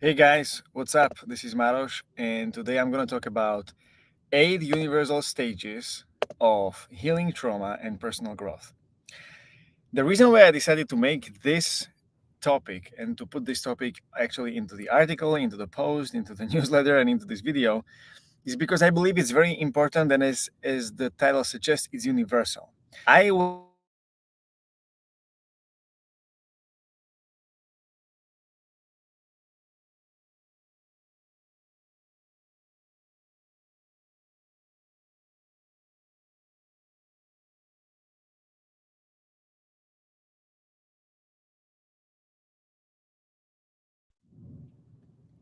Hey guys, what's up? This is Maros, and today I'm going to talk about 8 universal stages of healing trauma and personal growth. The reason why I decided to make this topic and to put this topic actually into the article, into the post, into the newsletter, and into this video is because I believe it's very important, and as the title suggests, it's universal. I was raised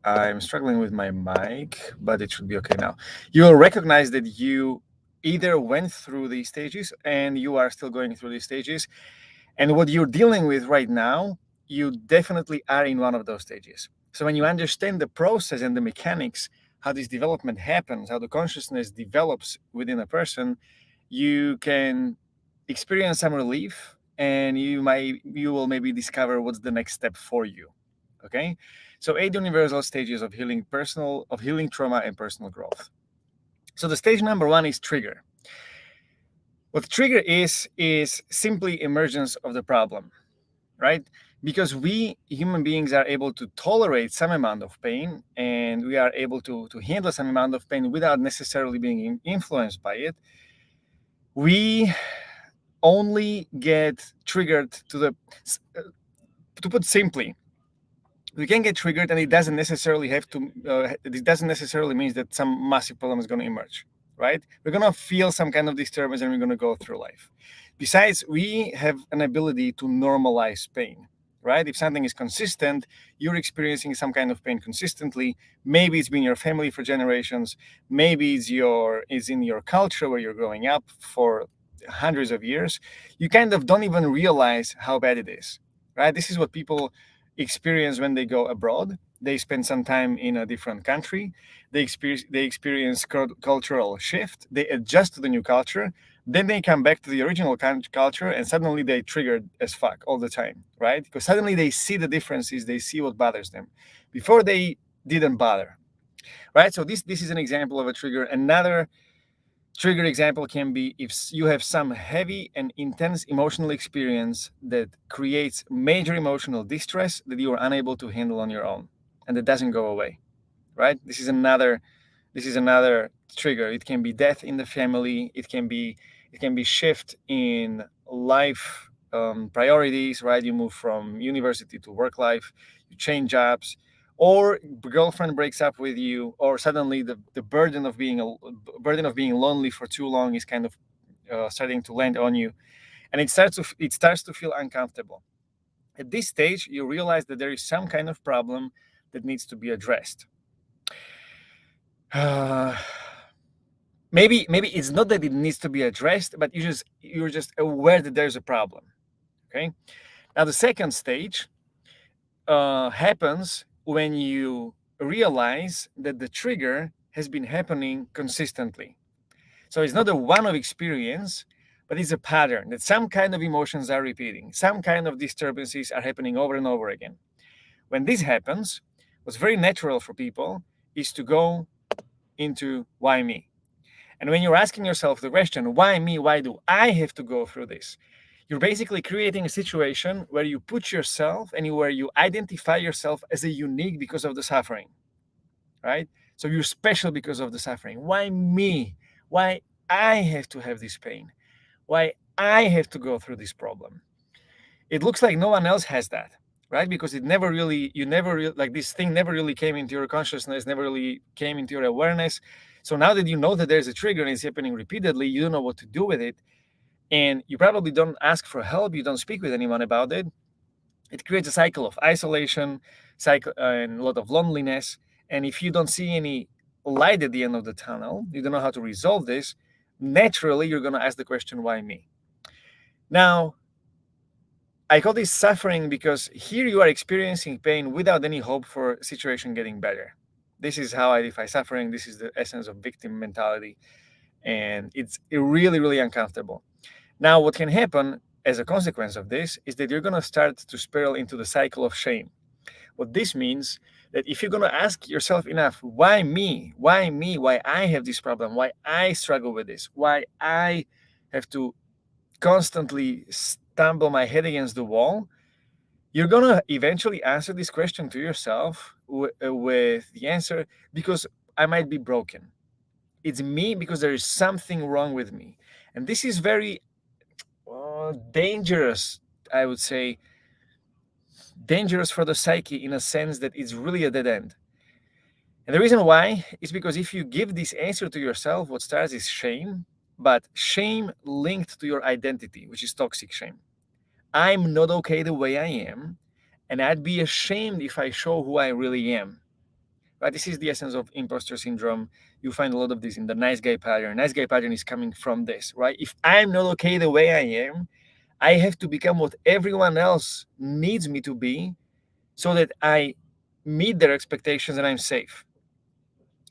I'm struggling with my mic, but it should be okay now. You'll recognize that you either went through these stages and you are still going through these stages. And what you're dealing with right now, you definitely are in one of those stages. So when you understand the process and the mechanics, how this development happens, how the consciousness develops within a person, you can experience some relief, and you will maybe discover what's the next step for you. Okay, so 8 universal stages of healing trauma and personal growth. So the stage number 1 is trigger. What trigger is simply emergence of the problem, right? Because we human beings are able to tolerate some amount of pain, and we are able to handle some amount of pain without necessarily being influenced by it. We only get triggered to put simply, we can get triggered, and it doesn't necessarily it doesn't necessarily mean that some massive problem is going to emerge, right? We're going to feel some kind of disturbance, and we're going to go through life. Besides, we have an ability to normalize pain, right? If something is consistent, you're experiencing some kind of pain consistently. Maybe it's been your family for generations. Maybe it's in your culture where you're growing up for hundreds of years. You kind of don't even realize how bad it is, right? This is what people experience when they go abroad. They spend some time in a different country. They experience cultural shift. They adjust to the new culture. Then they come back to the original culture, and suddenly they triggered as fuck all the time, right? Because suddenly they see the differences. They see what bothers them. Before they didn't bother, right? So this is an example of a trigger. Another trigger example can be if you have some heavy and intense emotional experience that creates major emotional distress that you are unable to handle on your own, and that doesn't go away, right? This is another trigger. It can be death in the family. It can be shift in life priorities, right? You move from university to work life, you change jobs, or girlfriend breaks up with you, or suddenly the burden of being lonely for too long is kind of starting to land on you, and it starts to feel uncomfortable. At this stage, you realize that there is some kind of problem that needs to be addressed. Uh, maybe it's not that it needs to be addressed, but you're just aware that there's a problem. Okay. Now the second stage happens when you realize that the trigger has been happening consistently. So it's not a one-off experience, but it's a pattern that some kind of emotions are repeating, some kind of disturbances are happening over and over again. When this happens, what's very natural for people is to go into why me. And when you're asking yourself the question, why me? Why do I have to go through this? You're basically creating a situation where you put yourself and where you identify yourself as a unique because of the suffering, right? So you're special because of the suffering. Why me? Why I have to have this pain? Why I have to go through this problem? It looks like no one else has that, right? Because like this thing never really came into your consciousness, never really came into your awareness. So now that you know that there's a trigger and it's happening repeatedly, you don't know what to do with it. And you probably don't ask for help, you don't speak with anyone about it. It creates a cycle of isolation, and a lot of loneliness. And if you don't see any light at the end of the tunnel, you don't know how to resolve this, naturally you're going to ask the question, why me? Now, I call this suffering because here you are experiencing pain without any hope for situation getting better. This is how I define suffering. This is the essence of victim mentality. And it's really, really uncomfortable. Now, what can happen as a consequence of this is that you're going to start to spiral into the cycle of shame. What this means that if you're going to ask yourself enough, why me? Why me? Why I have this problem? Why I struggle with this? Why I have to constantly stumble my head against the wall? You're going to eventually answer this question to yourself with the answer, because I might be broken. It's me because there is something wrong with me. And this is very dangerous, I would say, dangerous for the psyche, in a sense that it's really a dead end. And the reason why is because if you give this answer to yourself, what starts is shame, but shame linked to your identity, which is toxic shame. I'm not okay the way I am, and I'd be ashamed if I show who I really am. Right? This is the essence of imposter syndrome. You find a lot of this in the nice guy pattern. Nice guy pattern is coming from this, right? If I'm not okay the way I am, I have to become what everyone else needs me to be so that I meet their expectations and I'm safe.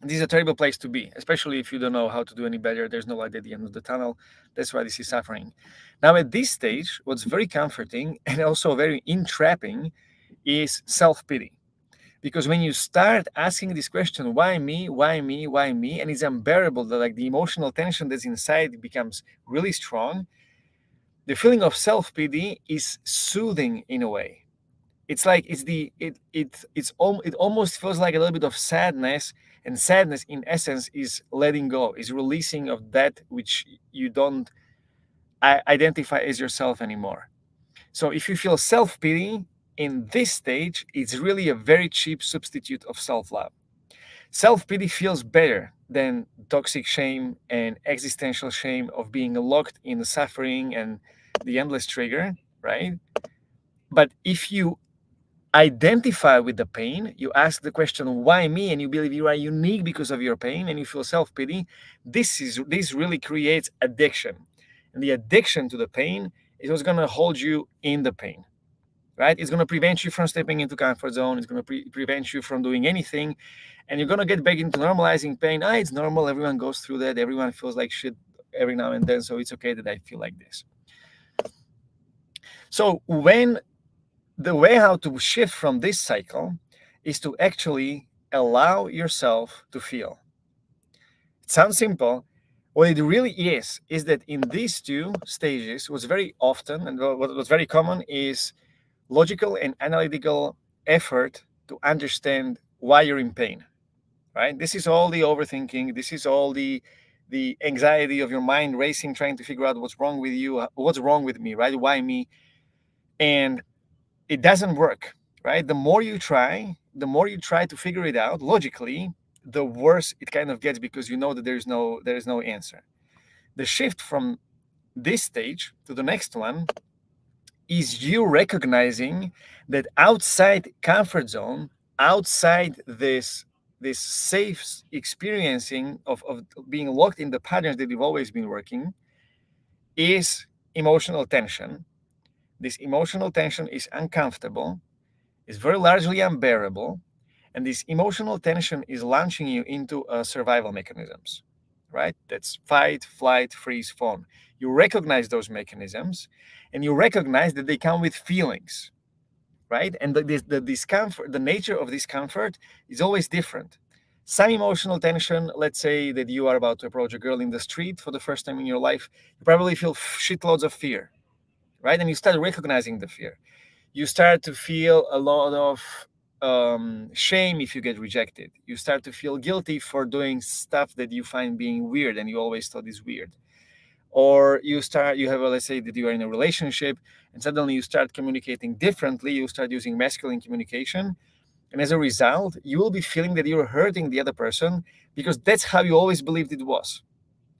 This is a terrible place to be, especially if you don't know how to do any better. There's no light at the end of the tunnel. That's why this is suffering. Now, at this stage, what's very comforting and also very entrapping is self-pity. Because when you start asking this question, why me, why me, why me, and it's unbearable, that like the emotional tension that's inside becomes really strong, the feeling of self-pity is soothing in a way. It's like it almost feels like a little bit of sadness, and sadness in essence is letting go, is releasing of that which you don't identify as yourself anymore. So if you feel self-pity in this stage, it's really a very cheap substitute of self-love. Self-pity feels better than toxic shame and existential shame of being locked in the suffering and the endless trigger, right? But if you identify with the pain, you ask the question, why me? And you believe you are unique because of your pain, and you feel self-pity. This really creates addiction. And the addiction to the pain is what's going to hold you in the pain, right? It's going to prevent you from stepping into comfort zone. It's going to prevent you from doing anything. And you're going to get back into normalizing pain. It's normal. Everyone goes through that. Everyone feels like shit every now and then. So it's okay that I feel like this. So the way how to shift from this cycle is to actually allow yourself to feel. It sounds simple. What it really is that in these two stages, what's very often and what's very common is logical and analytical effort to understand why you're in pain, right? This is all the overthinking. This is all the anxiety of your mind racing, trying to figure out what's wrong with you, what's wrong with me, right? Why me? And it doesn't work, right? The more you try to figure it out logically, the worse it kind of gets, because you know that there is no answer. The shift from this stage to the next one is you recognizing that outside comfort zone, outside this safe experiencing of being locked in the patterns that you've always been working, is emotional tension. This emotional tension is uncomfortable, is very largely unbearable, and this emotional tension is launching you into survival mechanisms, right? That's fight, flight, freeze, fawn. You recognize those mechanisms, and you recognize that they come with feelings, right? And the discomfort, the nature of discomfort is always different. Some emotional tension, let's say that you are about to approach a girl in the street for the first time in your life, you probably feel shitloads of fear, right? And you start recognizing the fear. You start to feel a lot of shame if you get rejected. You start to feel guilty for doing stuff that you find being weird and you always thought is weird. Or you have, let's say that you are in a relationship and suddenly you start communicating differently. You start using masculine communication. And as a result, you will be feeling that you're hurting the other person because that's how you always believed it was,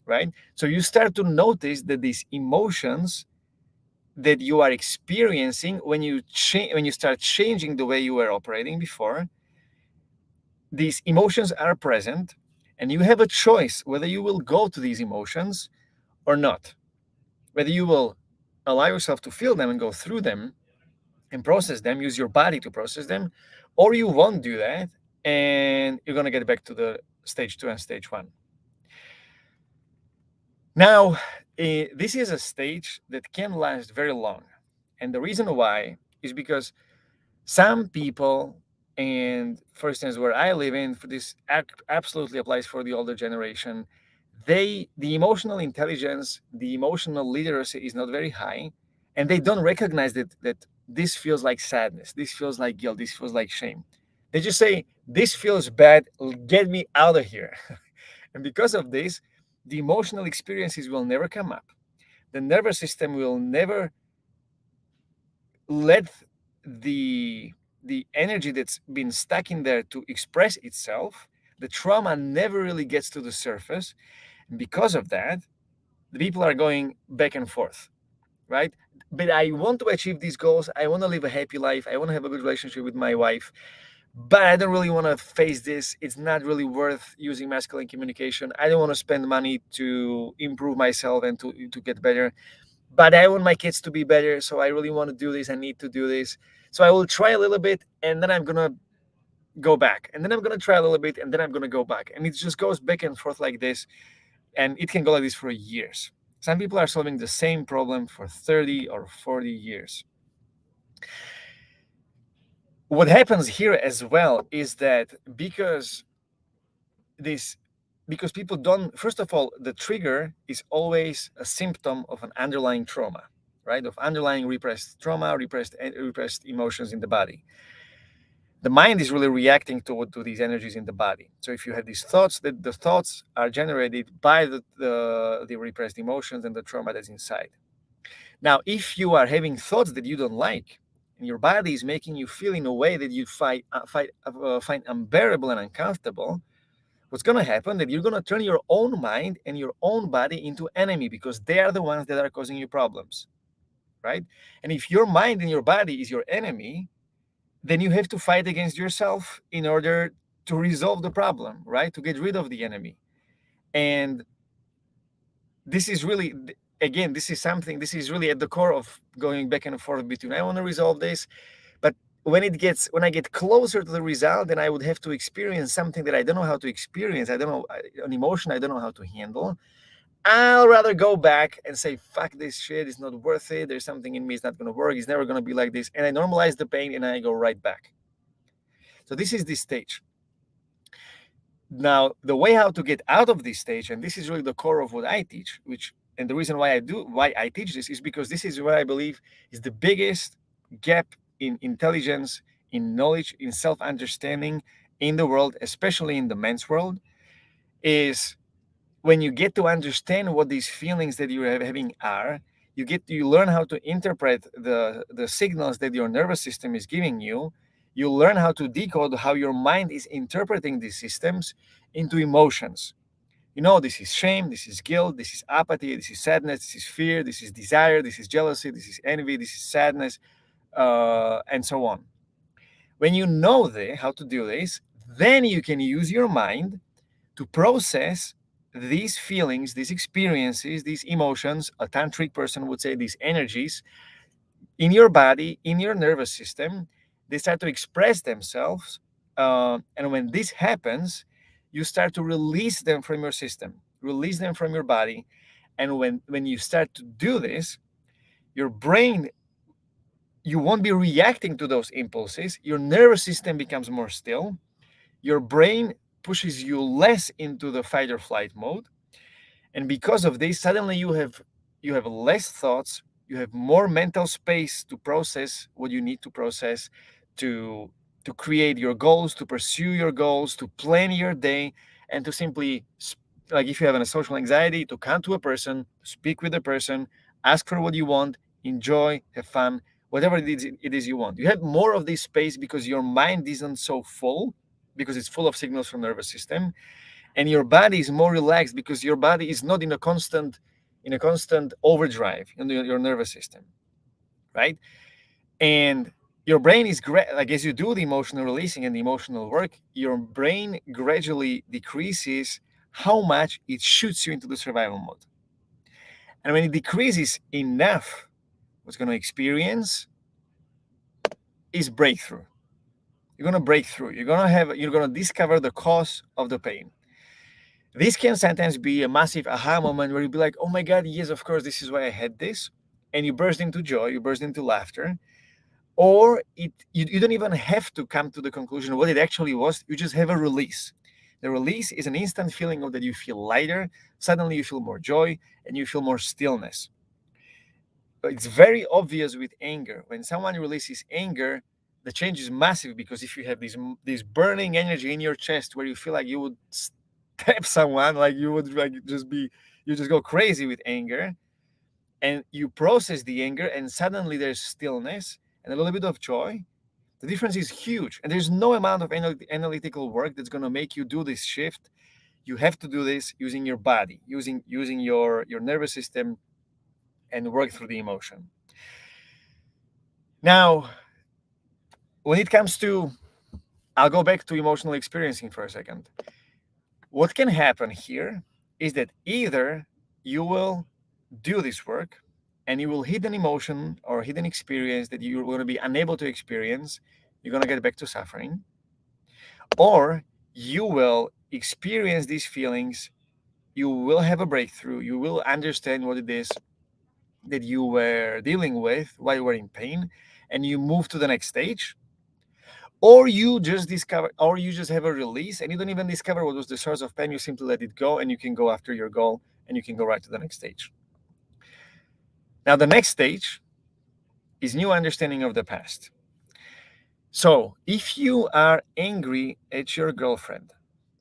right? So you start to notice that these emotions that you are experiencing when you start changing the way you were operating before, these emotions are present, and you have a choice whether you will go to these emotions or not, whether you will allow yourself to feel them and go through them and process them, use your body to process them, or you won't do that and you're going to get back to the stage 2 and stage 1. Now, this is a stage that can last very long. And the reason why is because some people and for instance, where I live in, for this absolutely applies for the older generation. The emotional intelligence, the emotional literacy is not very high, and they don't recognize that this feels like sadness, this feels like guilt, this feels like shame. They just say, this feels bad, get me out of here. And because of this, the emotional experiences will never come up. The nervous system will never let the energy that's been stuck in there to express itself. The trauma never really gets to the surface. And because of that, the people are going back and forth, right? But I want to achieve these goals. I want to live a happy life. I want to have a good relationship with my wife, but I don't really want to face this. It's not really worth using masculine communication. I don't want to spend money to improve myself and to get better, but I want my kids to be better. So I really want to do this. I need to do this. So I will try a little bit, and then I'm going to go back. And then I'm going to try a little bit, and then I'm going to go back. And it just goes back and forth like this. And it can go like this for years. Some people are solving the same problem for 30 or 40 years. What happens here as well is that because people don't, first of all, the trigger is always a symptom of an underlying trauma, right? Of underlying repressed trauma, repressed emotions in the body. The mind is really reacting to these energies in the body. So if you have these thoughts, that the thoughts are generated by the repressed emotions and the trauma that's inside. Now, if you are having thoughts that you don't like, and your body is making you feel in a way that you find unbearable and uncomfortable, what's going to happen that you're going to turn your own mind and your own body into enemy, because they are the ones that are causing you problems, right? And if your mind and your body is your enemy, then you have to fight against yourself in order to resolve the problem, right? To get rid of the enemy. And this is really, again, this is really at the core of going back and forth between, I want to resolve this, but when I get closer to the result, then I would have to experience something that I don't know how to experience. I don't know, an emotion I don't know how to handle. I'll rather go back and say, fuck this shit, it's not worth it. There's something in me, it's not going to work. It's never going to be like this. And I normalize the pain and I go right back. So this is this stage. Now, the way how to get out of this stage, and this is really the core of what I teach, and the reason why I teach this is because this is what I believe is the biggest gap in intelligence, in knowledge, in self-understanding in the world, especially in the men's world, is when you get to understand what these feelings that you're having are, you learn how to interpret the signals that your nervous system is giving you. You learn how to decode how your mind is interpreting these systems into emotions. You know, this is shame, this is guilt, this is apathy, this is sadness, this is fear, this is desire, this is jealousy, this is envy, this is sadness, and so on. When you know how to do this, then you can use your mind to process these feelings, these experiences, these emotions. A tantric person would say these energies in your body, in your nervous system. They start to express themselves. And when this happens, you start to release them from your system, release them from your body. And when you start to do this, your brain, you won't be reacting to those impulses. Your nervous system becomes more still. Your brain pushes you less into the fight or flight mode. And because of this, suddenly you have less thoughts, you have more mental space to process what you need to process, to create your goals, to pursue your goals, to plan your day, and to simply, like if you have a social anxiety, to come to a person, speak with a person, ask for what you want, enjoy, have fun, whatever it is you want. You have more of this space because your mind isn't so full, because it's full of signals from the nervous system, and your body is more relaxed because your body is not in a constant overdrive in your nervous system, right? And your brain is like, as you do the emotional releasing and the emotional work, your brain gradually decreases how much it shoots you into the survival mode. And when it decreases enough, what's going to experience is breakthrough. You're going to break through. You're going to discover the cause of the pain. This can sometimes be a massive aha moment where you'll be like, oh my God, yes, of course, this is why I had this. And you burst into joy, you burst into laughter. or you don't even have to come to the conclusion what it actually was. You just have a release. The release is an instant feeling of that you feel lighter, suddenly you feel more joy, and you feel more stillness. It's very obvious with anger. When someone releases anger, the change is massive, because if you have this burning energy in your chest where you feel like you would stab someone, like you would like you just go crazy with anger, and you process the anger, and suddenly there's stillness and a little bit of joy. The difference is huge, and there's no amount of analytical work that's going to make you do this shift. You have to do this using your body, using your nervous system, and work through the emotion. Now, when it comes to, I'll go back to emotional experiencing for a second. What can happen here is that either you will do this work and you will hit an emotion or hit an experience that you're going to be unable to experience, you're going to get back to suffering, or you will experience these feelings, you will have a breakthrough, you will understand what it is that you were dealing with while you were in pain, and you move to the next stage, or you just discover, or you just have a release and you don't even discover what was the source of pain. You simply let it go, and you can go after your goal, and you can go right to the next stage. Now, the next stage is new understanding of the past. So if you are angry at your girlfriend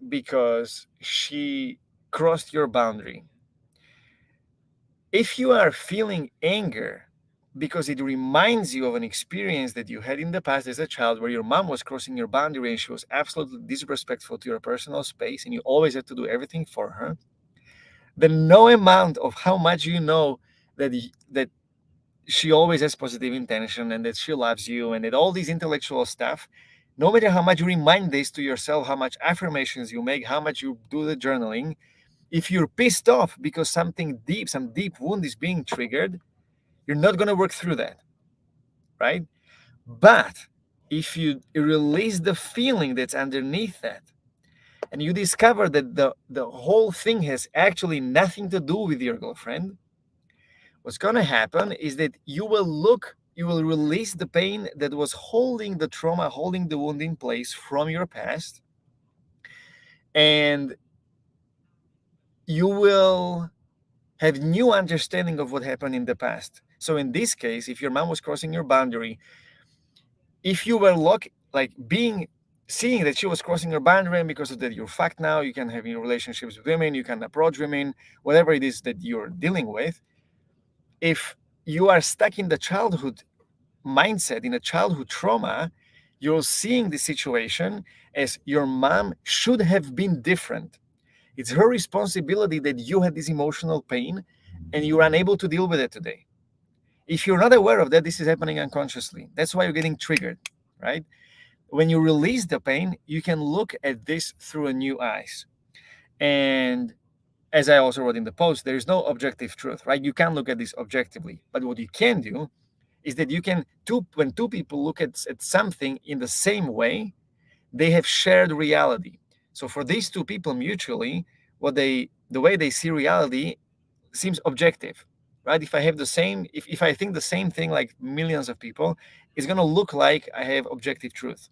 because she crossed your boundary, if you are feeling anger because it reminds you of an experience that you had in the past as a child where your mom was crossing your boundary and she was absolutely disrespectful to your personal space and you always had to do everything for her, then no amount of how much you know that she always has positive intention and that she loves you and that all these intellectual stuff, no matter how much you remind this to yourself, how much affirmations you make, how much you do the journaling, if you're pissed off because some deep wound is being triggered, you're not going to work through that, right? But if you release the feeling that's underneath that, and you discover that the whole thing has actually nothing to do with your girlfriend, what's going to happen is that you will release the pain that was holding the trauma, holding the wound in place from your past, and you will have new understanding of what happened in the past. So in this case, if your mom was crossing your boundary, if you were seeing that she was crossing your boundary, and because of that you're fucked now, you can have your relationships with women, you can approach women, whatever it is that you're dealing with. If you are stuck in the childhood mindset, in a childhood trauma, you're seeing the situation as your mom should have been different. It's her responsibility that you had this emotional pain and you're unable to deal with it today. If you're not aware of that, this is happening unconsciously. That's why you're getting triggered, right? When you release the pain, you can look at this through a new eyes. And as I also wrote in the post, there is no objective truth, right? You can't look at this objectively. But what you can do is that when two people look at something in the same way, they have shared reality. So for these two people mutually, the way they see reality seems objective, right? If I have the same, if I think the same thing like millions of people, it's going to look like I have objective truth.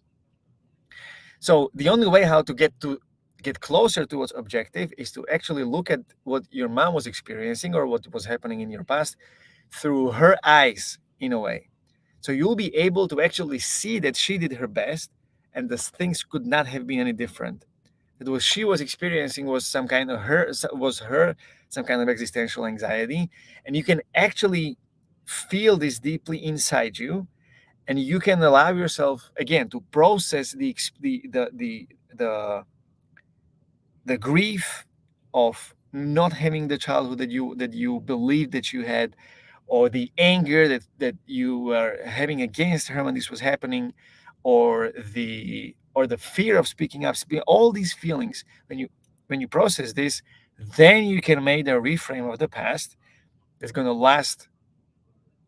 So the only way how to get closer to what's objective is to actually look at what your mom was experiencing or what was happening in your past through her eyes, in a way. So you'll be able to actually see that she did her best and the things could not have been any different. That what she was experiencing was some kind of some kind of existential anxiety, and you can actually feel this deeply inside you, and you can allow yourself again to process the grief of not having the childhood that you believed that you had, or the anger that you were having against her when this was happening, or the fear of speaking up, all these feelings. When you process this, then you can make a reframe of the past that's going to last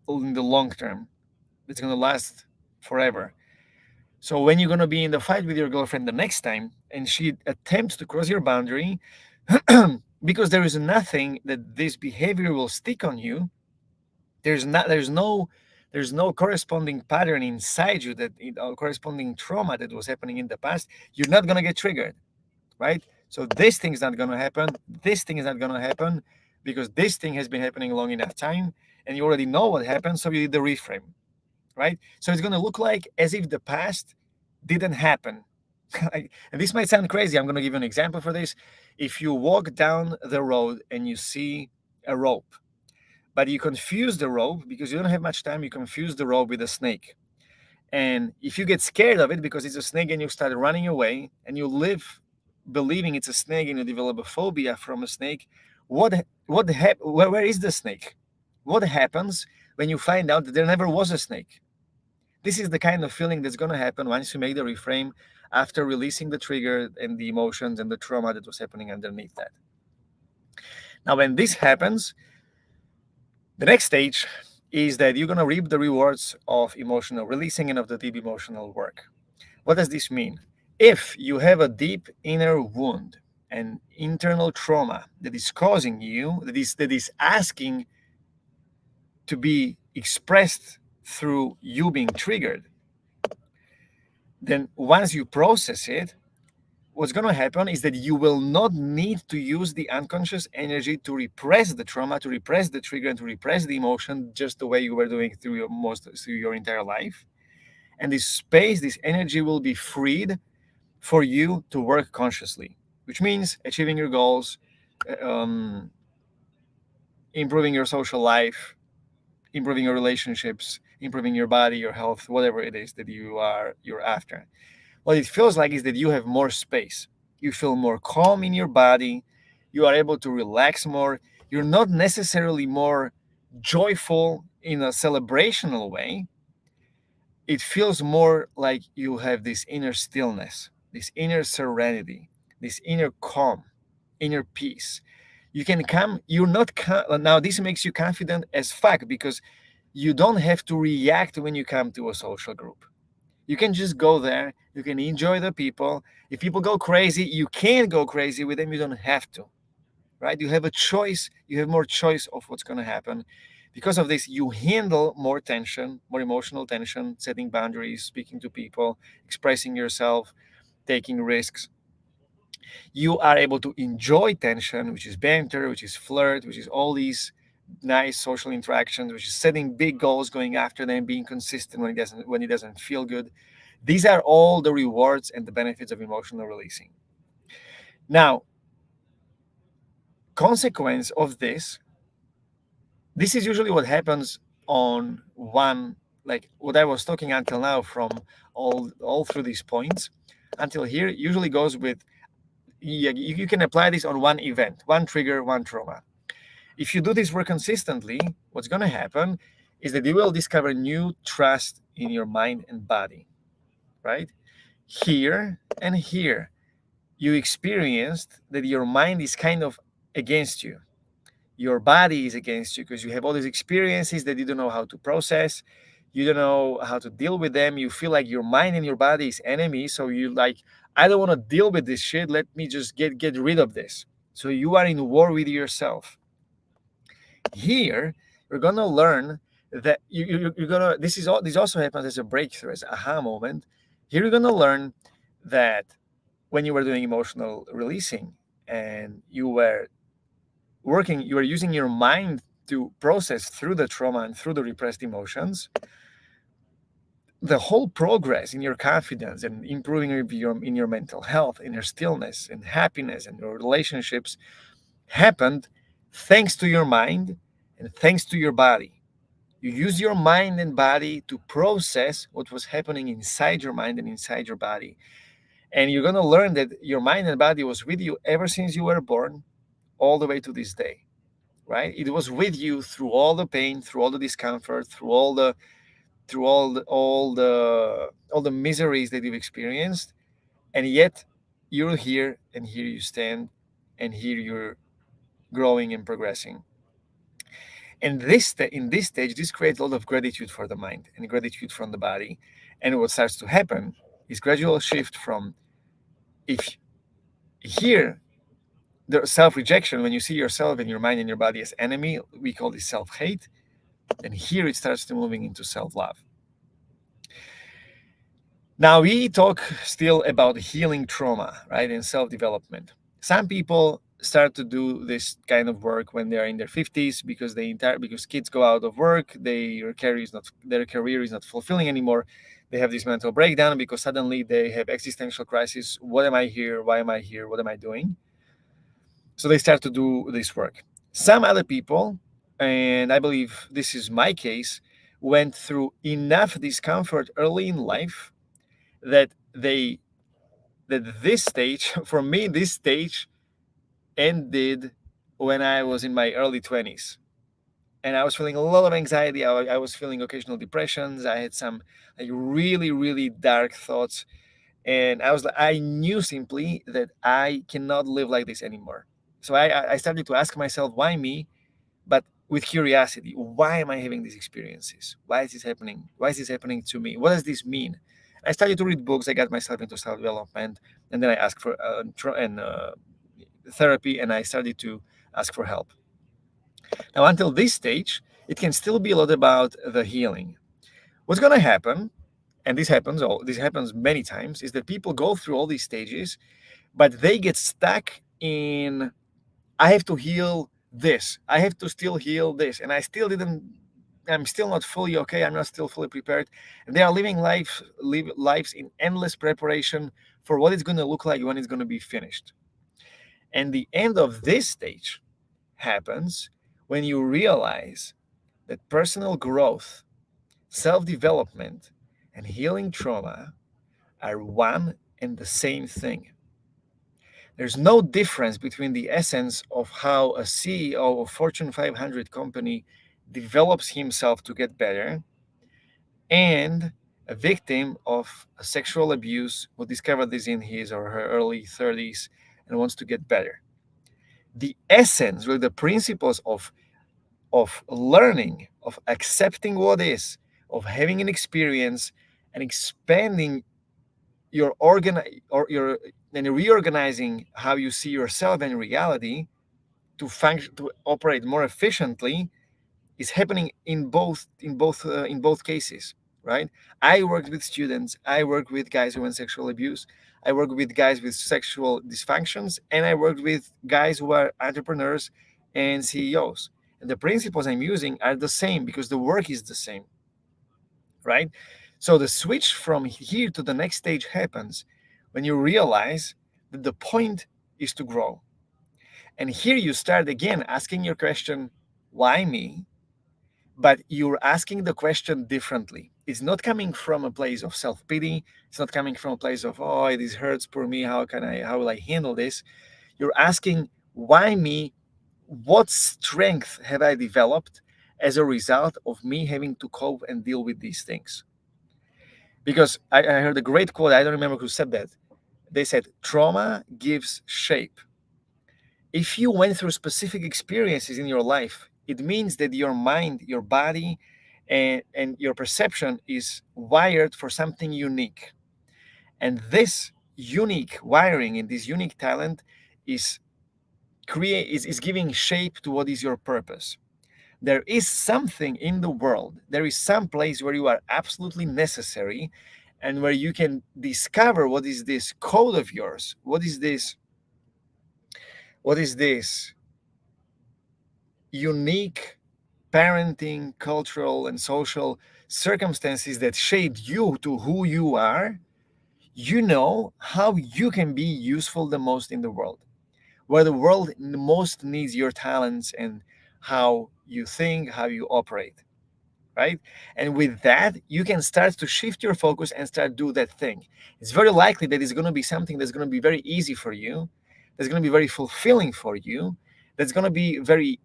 in the long term. It's going to last forever. So when you're going to be in the fight with your girlfriend the next time and she attempts to cross your boundary, because there is nothing that this behavior will stick on you, there's no there's no corresponding pattern inside you, that corresponding trauma that was happening in the past, you're not going to get triggered, right? So this thing is not going to happen. This thing is not going to happen because this thing has been happening long enough time and you already know what happened. So you did the reframe, right? So it's going to look like as if the past didn't happen. And this might sound crazy. I'm going to give you an example for this. If you walk down the road and you see a rope, but you confuse the rope because you don't have much time, you confuse the rope with a snake. And if you get scared of it because it's a snake and you start running away and you live believing it's a snake and you develop a phobia from a snake, where is the snake? What happens when you find out that there never was a snake? This is the kind of feeling that's going to happen once you make the reframe after releasing the trigger and the emotions and the trauma that was happening underneath that. Now, when this happens, the next stage is that you're going to reap the rewards of emotional releasing and of the deep emotional work. What does this mean? If you have a deep inner wound and internal trauma that is causing you, that is asking to be expressed through you being triggered, then once you process it, what's going to happen is that you will not need to use the unconscious energy to repress the trauma, to repress the trigger, and to repress the emotion just the way you were doing through your entire life. And this space, this energy will be freed for you to work consciously, which means achieving your goals, um, improving your social life, improving your relationships, improving your body, your health, whatever it is that you're after. What it feels like is that you have more space. You feel more calm in your body. You are able to relax more. You're not necessarily more joyful in a celebrational way. It feels more like you have this inner stillness, this inner serenity, this inner calm, inner peace. You can come, you're not, now this makes you confident as fuck because you don't have to react when you come to a social group. You can just go there. You can enjoy the people. If people go crazy, you can go crazy with them. You don't have to, right? You have a choice. You have more choice of what's going to happen. Because of this, you handle more tension, more emotional tension, setting boundaries, speaking to people, expressing yourself, taking risks. You are able to enjoy tension, which is banter, which is flirt, which is all these nice social interactions, which is setting big goals, going after them, being consistent when it doesn't feel good. These are all the rewards and the benefits of emotional releasing. Now, consequence of this is usually what happens on one, like what I was talking until now, from all through these points until here, usually goes with, you can apply this on one event, one trigger, one trauma. If you do this work consistently, what's going to happen is that you will discover new trust in your mind and body, right? Here and here, you experienced that your mind is kind of against you. Your body is against you because you have all these experiences that you don't know how to process. You don't know how to deal with them. You feel like your mind and your body is enemies. So you like, I don't want to deal with this shit. Let me just get rid of this. So you are in war with yourself. Here, you're gonna learn that you're gonna. This also happens as a breakthrough, as aha moment. Here, you're gonna learn that when you were doing emotional releasing and you were working, you were using your mind to process through the trauma and through the repressed emotions. The whole progress in your confidence and improving in your mental health, in your stillness and happiness and your relationships happened thanks to your mind and thanks to your body. You use your mind and body to process what was happening inside your mind and inside your body. And you're going to learn that your mind and body was with you ever since you were born, all the way to this day, right? It was with you through all the pain, through all the discomfort, through all the miseries that you've experienced. And yet you're here, and here you stand, and here you're growing and progressing. And in this stage, this creates a lot of gratitude for the mind and gratitude from the body. And what starts to happen is gradual shift from, if here, the self-rejection, when you see yourself and your mind and your body as enemy, we call this self-hate. And here it starts to moving into self-love. Now we talk still about healing trauma, right, and self-development. Some people start to do this kind of work when they are in their 50s because because kids go out of work, their career is not fulfilling anymore. They have this mental breakdown because suddenly they have existential crisis. What am I here? Why am I here? What am I doing? So they start to do this work. Some other people, and I believe this is my case, went through enough discomfort early in life that this stage for me, this stage ended when I was in my early 20s, and I was feeling a lot of anxiety. I was feeling occasional depressions. I had some like really dark thoughts, and I knew simply that I cannot live like this anymore. So I started to ask myself, why me? But with curiosity, why am I having these experiences? Why is this happening? Why is this happening to me? What does this mean? I started to read books. I got myself into self development, and then I asked for therapy, and I started to ask for help. Now, until this stage, it can still be a lot about the healing. What's going to happen, and this happens many times, is that people go through all these stages, but they get stuck in, I have to heal this. I have to still heal this. And I'm still not fully okay. I'm not still fully prepared. And they are live lives in endless preparation for what it's going to look like when it's going to be finished. And the end of this stage happens when you realize that personal growth, self-development, and healing trauma are one and the same thing. There's no difference between the essence of how a CEO of Fortune 500 company develops himself to get better and a victim of a sexual abuse who discovered this in his or her early 30s and wants to get better. The essence, really the principles of learning, of accepting what is, of having an experience and expanding your organ or your and reorganizing how you see yourself and reality to function, to operate more efficiently, is happening in both cases, right? I work with students, I work with guys who went sexual abuse, I work with guys with sexual dysfunctions, and I work with guys who are entrepreneurs and CEOs, and the principles I'm using are the same because the work is the same, right? So the switch from here to the next stage happens when you realize that the point is to grow. And here you start again asking your question, why me? But you're asking the question differently. It's not coming from a place of self-pity. It's not coming from a place of, oh, this hurts for me. How will I handle this? You're asking, why me? What strength have I developed as a result of me having to cope and deal with these things? Because I heard a great quote. I don't remember who said that. They said, trauma gives shape. If you went through specific experiences in your life, it means that your mind, your body, and your perception is wired for something unique. And this unique wiring and this unique talent is is giving shape to what is your purpose. There is something in the world, there is some place where you are absolutely necessary and where you can discover what is this code of yours, what is this unique parenting, cultural, and social circumstances that shaped you to who you are. You know how you can be useful the most in the world, where the world most needs your talents and how you think, how you operate, right? And with that, you can start to shift your focus and start do that thing. It's very likely that it's going to be something that's going to be very easy for you, that's going to be very fulfilling for you, that's going to be very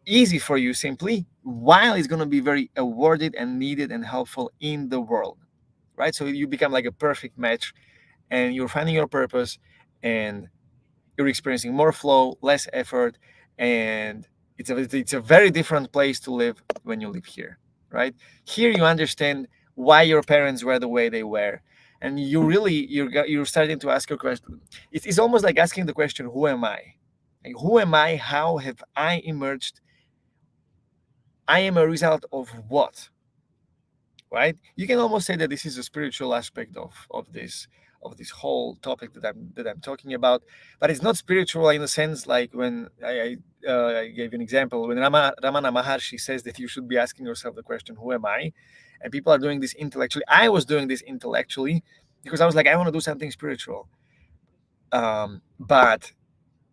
easy for you simply, while it's going to be very awarded and needed and helpful in the world, right? So you become like a perfect match, and you're finding your purpose, and you're experiencing more flow, less effort, and it's a very different place to live when you live here, right? Here you understand why your parents were the way they were, and you're starting to ask your question. It's almost like asking the question, who am I? Like, who am I? How have I emerged I am a result of what? Right? You can almost say that this is a spiritual aspect of this whole topic that I'm talking about, but it's not spiritual in the sense like when I gave an example when Ramana Maharshi says that you should be asking yourself the question, "Who am I?" And people are doing this intellectually. I was doing this intellectually because I was like, I want to do something spiritual. But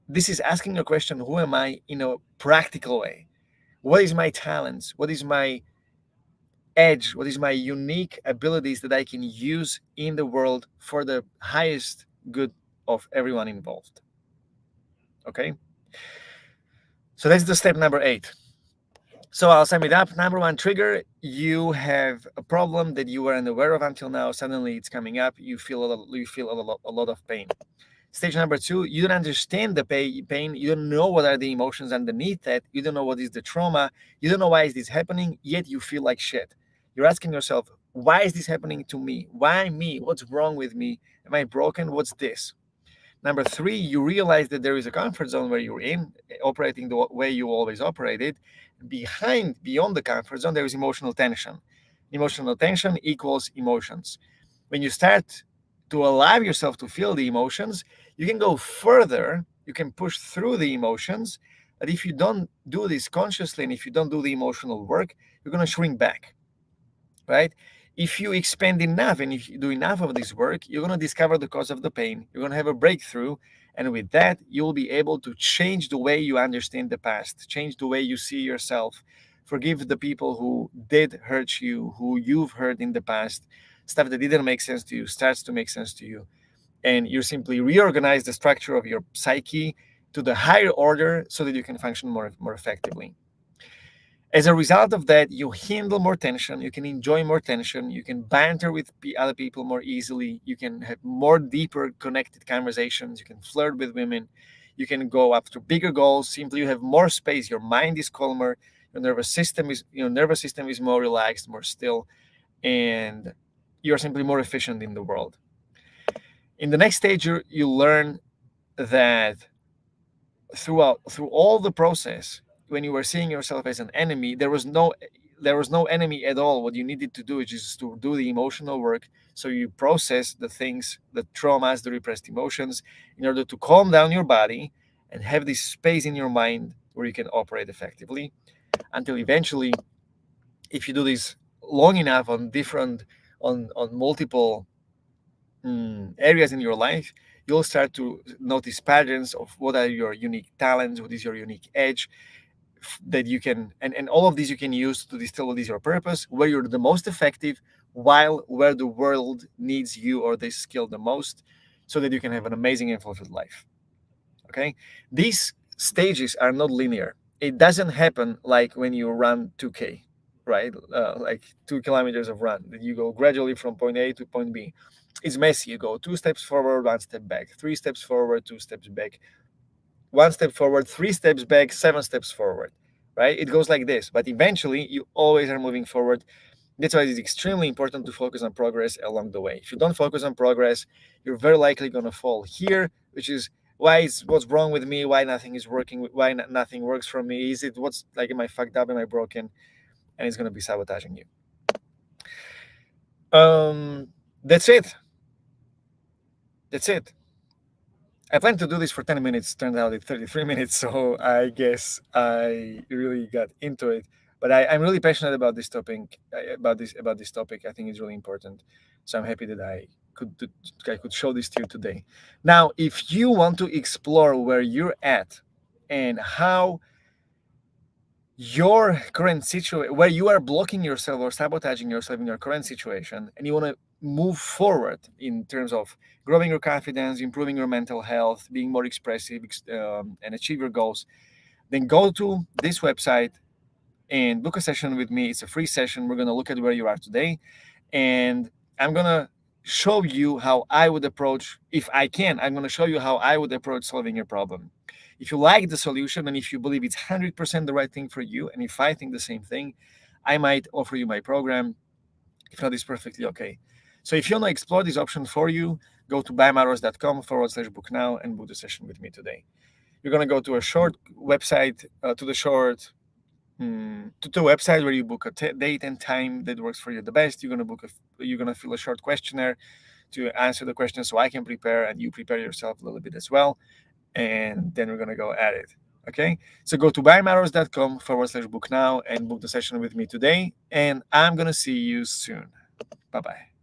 this is asking a question, "Who am I?" in a practical way. What is my talents? What is my edge? What is my unique abilities that I can use in the world for the highest good of everyone involved? Okay. So that's the step number 8. So I'll sum it up. Number 1 trigger, you have a problem that you weren't aware of until now. Suddenly it's coming up. You feel a lot of pain. Stage number 2, you don't understand the pain. You don't know what are the emotions underneath that. You don't know what is the trauma. You don't know why is this happening, yet you feel like shit. You're asking yourself, why is this happening to me? Why me? What's wrong with me? Am I broken? What's this? Number 3, you realize that there is a comfort zone where you're in, operating the way you always operated. Beyond the comfort zone, there is emotional tension. Emotional tension equals emotions. When you start to allow yourself to feel the emotions, you can go further, you can push through the emotions. But if you don't do this consciously and if you don't do the emotional work, you're going to shrink back, right? If you expand enough and if you do enough of this work, you're going to discover the cause of the pain. You're going to have a breakthrough. And with that, you'll be able to change the way you understand the past, change the way you see yourself, forgive the people who did hurt you, who you've hurt in the past. Stuff that didn't make sense to you starts to make sense to you. And you simply reorganize the structure of your psyche to the higher order so that you can function more effectively. As a result of that, you handle more tension, you can enjoy more tension, you can banter with other people more easily, you can have more deeper connected conversations, you can flirt with women, you can go after bigger goals. Simply you have more space, your mind is calmer, your nervous system is more relaxed, more still, and you're simply more efficient in the world. In the next stage, you learn that through all the process, when you were seeing yourself as an enemy, there was no enemy at all. What you needed to do is just to do the emotional work, so you process the things, the traumas, the repressed emotions, in order to calm down your body and have this space in your mind where you can operate effectively, until eventually, if you do this long enough on multiple areas in your life, you'll start to notice patterns of what are your unique talents, what is your unique edge, that you can, and all of these you can use to distill what is your purpose, where you're the most effective, while where the world needs you or this skill the most, so that you can have an amazing and fulfilled life. Okay, these stages are not linear. It doesn't happen like when you run 2K, right? Like 2 kilometers of run, that you go gradually from point A to point B. It's messy. You go 2 steps forward, 1 step back, 3 steps forward, 2 steps back, 1 step forward, 3 steps back, 7 steps forward, right? It goes like this, but eventually you always are moving forward. That's why it's extremely important to focus on progress along the way. If you don't focus on progress, you're very likely going to fall here, which is what's wrong with me, why nothing is working, why nothing works for me. Is it what's like, am I fucked up, am I broken? And it's going to be sabotaging you. That's it. I planned to do this for 10 minutes. Turned out it's 33 minutes. So I guess I really got into it. But I'm really passionate about this topic. About this topic. I think it's really important. So I'm happy that I could show this to you today. Now, if you want to explore where you're at and how your current situation, where you are blocking yourself or sabotaging yourself in your current situation, and you want to move forward in terms of growing your confidence, improving your mental health, being more expressive, and achieve your goals, then go to this website and book a session with me. It's a free session. We're going to look at where you are today, and I'm going to show you how I would approach, if I can, I'm going to show you how I would approach solving your problem. If you like the solution and if you believe it's 100% the right thing for you, and if I think the same thing, I might offer you my program. If not, it's perfectly okay. So if you want to explore this option for you, go to buymaros.com/book now and book the session with me today. You're going to go to a short website, to the short to the website where you book a date and time that works for you the best. You're gonna fill a short questionnaire to answer the question, so I can prepare and you prepare yourself a little bit as well, and then we're gonna go at it. Okay, so go to buymatters.com/book now and book the session with me today, and I'm gonna see you soon. Bye bye.